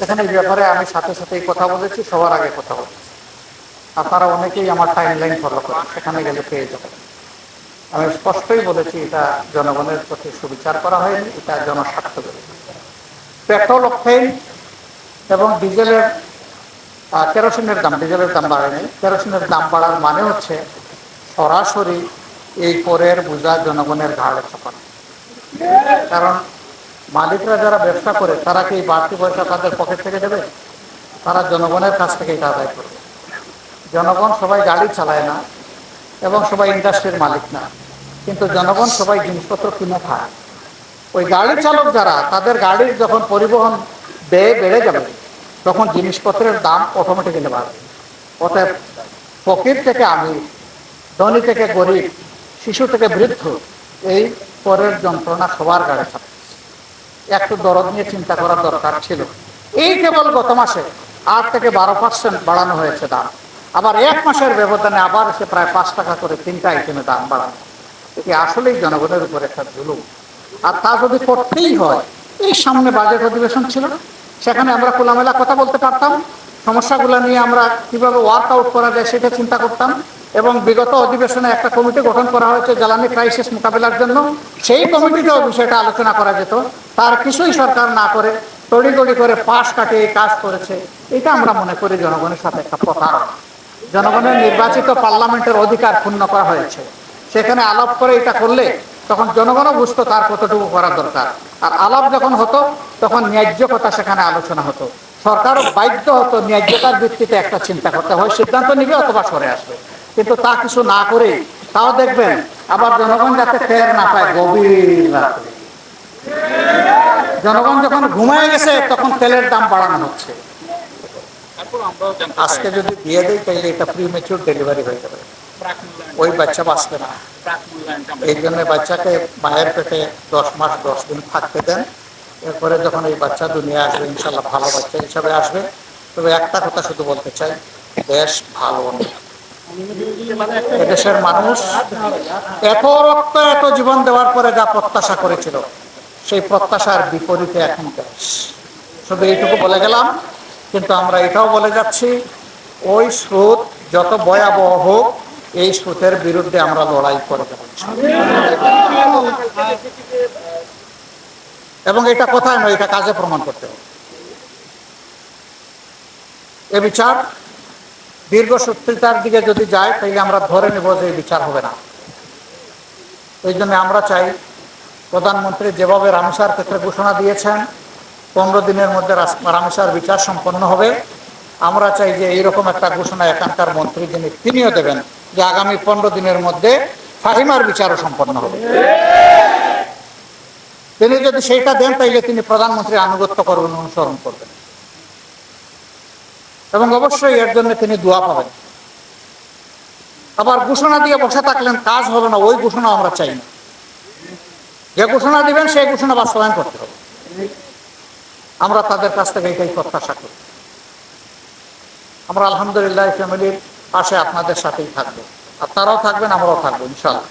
এখানে এই ব্যাপারে আমি সাথে সাথেই কথা বলেছি, সবার আগে কথা বলেছি। আপনারা অনেকেই আমার টাইমলাইন ফলো করেন, সেখানে গেলে পেয়ে যাবেন। আমি স্পষ্টই বলেছি, এটা জনগণের প্রতি সুবিচার করা হয়নি, এটা জনস্বার্থ বিরোধী। পেট্রোল, অক্টেন এবং ডিজেলের কেরোসিনের দাম, ডিজেলের দাম বাড়েনি, কেরোসিনের দাম বাড়ার মানে হচ্ছে সরাসরি এই করের বোঝা জনগণের ঘাড়ে চাপানো। কারণ মালিকরা যারা ব্যবসা করে তারা কি এই বাড়তি পয়সা তাদের পকেট থেকে দেবে? তারা জনগণের কাছ থেকে এটা আদায় করবে। জনগণ সবাই গাড়ি চালায় না এবং সবাই ইন্ডাস্ট্রির মালিক না, কিন্তু জনগণ সবাই জিনিসপত্র কিনে খায়। ওই গাড়ি চালক যারা, তাদের গাড়ির যখন পরিবহন ব্যয় বেড়ে যাবে তখন জিনিসপত্রের দাম অটোমেটিক্যালি বাড়বে। অতএব ফকির থেকে আমির, ধনী থেকে গরিব, শিশু থেকে বৃদ্ধ, এই করের যন্ত্রণা সবার গাড়ি চাপে। একটু দরদ নিয়ে চিন্তা করার দরকার ছিল। এই কেবল গত মাসে 8 থেকে 12% বাড়ানো হয়েছে দাম, আবার এক মাসের ব্যবধানে আবার এসে প্রায় 5 টাকা করে 3টা আইটেমে দাম বাড়ানো। এটি আসলেই জনগণের উপর একটা জুলুম। আর তা যদি করতেই হয়, এই সামনে বাজেট অধিবেশন ছিল, সেখানে আমরা খোলামেলা কথা বলতে পারতাম, সমস্যাগুলো নিয়ে আমরা কিভাবে ওয়ার্কআউট করা যায় সেটা চিন্তা করতাম। এবং বিগত অধিবেশনে একটা কমিটি গঠন করা হয়েছে জ্বালানি ক্রাইসিস মোকাবিলার জন্য, সেই কমিটিতেও বিষয়টা আলোচনা করা যেত। তার কিছুই সরকার না করে তড়িগড়ি করে পাশ কাটিয়ে কাজ করেছে। এটা আমরা মনে করি জনগণের সাথে একটা প্রতারণা। জনগণের নির্বাচিত পার্লামেন্টের অধিকার ক্ষুণ্ণ করা হয়েছে। সেখানে আলাপ করে এটা করলে তখন জনগণও বুঝতো তার কতটুকু করা দরকার। আর আলাপ যখন হতো তখন ন্যায্য কথা সেখানে আলোচনা হতো। সরকারও বাধ্য হতো ন্যায্যতার ভিত্তিতে একটা চিন্তা করতে হয়, সিদ্ধান্ত নিবে অথবা সরে আসবে। কিন্তু তা কিছু না করে, তাও দেখবেন আবার জনগণ যাতে টের না পায়, গভীর রাতে জনগণ যখন ঘুমায় গেছে তখন তেলের দাম বাড়ানো হচ্ছে। আজকে যদি দিয়ে দেয় তাহলে এটা প্রিমেচিউর ডেলিভারি হয়ে যাবে, ওই বাচ্চা বাঁচবে না। এই জন্য বাচ্চাকে মায়ের পেটে 10 মাস 10 দিন থাকতে দেন। এরপরে যখন এই বাচ্চা দুনিয়া আসবে, ইনশাল্লাহ ভালো বাচ্চা হিসাবে আসবে। তবে একটা কথা শুধু বলতে চাই, দেশ ভালো নেই। এদেশের মানুষ এত রক্ত, এত জীবন দেওয়ার পরে যা প্রত্যাশা করেছিল, সেই প্রত্যাশার বিপরীতে এখন দেশ। শুধু এইটুকু বলে গেলাম, কিন্তু আমরা এটাও বলে যাচ্ছি, ওই স্রোত যত ভয়াবহ হোক, এই স্রোতের বিরুদ্ধে আমরা লড়াই করে যাব। এবং এটা কথায় নয়, এটা কাজে প্রমাণ করতে হবে। এ বিচার দীর্ঘসূত্রিতার দিকে যদি যায়, তাহলে আমরা ধরে নেব যে এই বিচার হবে না। এই জন্য আমরা চাই, প্রধানমন্ত্রী যেভাবে রামেসার ক্ষেত্রে ঘোষণা দিয়েছেন 15 দিনের মধ্যে রামেসার বিচার সম্পন্ন হবে, আমরা চাই যে এইরকম একটা ঘোষণা এখানকার মন্ত্রী যিনি, তিনিও দেবেন যে আগামী 15 দিনের মধ্যে ফাহিমার বিচারও সম্পন্ন হবে। তিনি যদি সেইটা দেন, তাইলে তিনি প্রধানমন্ত্রীর আনুগত্য করবেন, অনুসরণ করবেন, এবং অবশ্যই এর জন্য তিনি দোয়া পাবেন। আবার ঘোষণা দিয়ে বসে থাকলেন, কাজ হলো না, ওই ঘোষণা আমরা চাই না। যে ঘোষণা দিবেন সেই ঘোষণা বাস্তবায়ন করতে হবে। আমরা তাদের কাছ থেকে এটাই প্রত্যাশা করি। আমরা আলহামদুলিল্লাহ ফ্যামিলির পাশে আপনাদের সাথেই থাকবো, আপনারাও থাকবেন, আমরাও থাকবো ইনশাআল্লাহ।